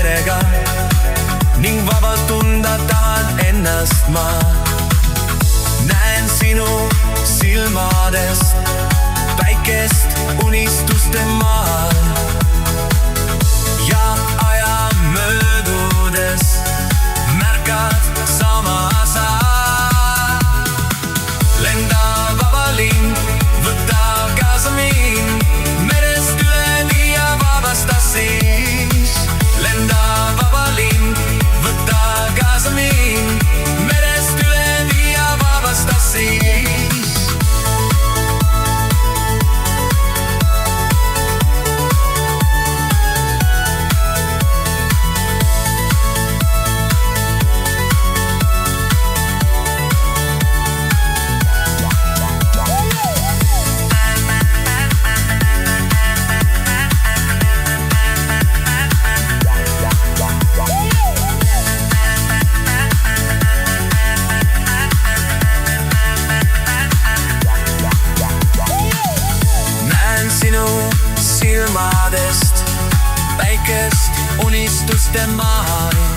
perega ning vabalt tunda tahan ennast ma. Näen sinu silmadest päikest unistuste maal ja aja möödudes märkad sama sa. Lenda vaba lind, võta kaasa mind, merest üle viia vabasta siis. Lenda vaba lind, võta kaasa mind, merest üle viia vabasta siis. Silmadest päikest unistuste maal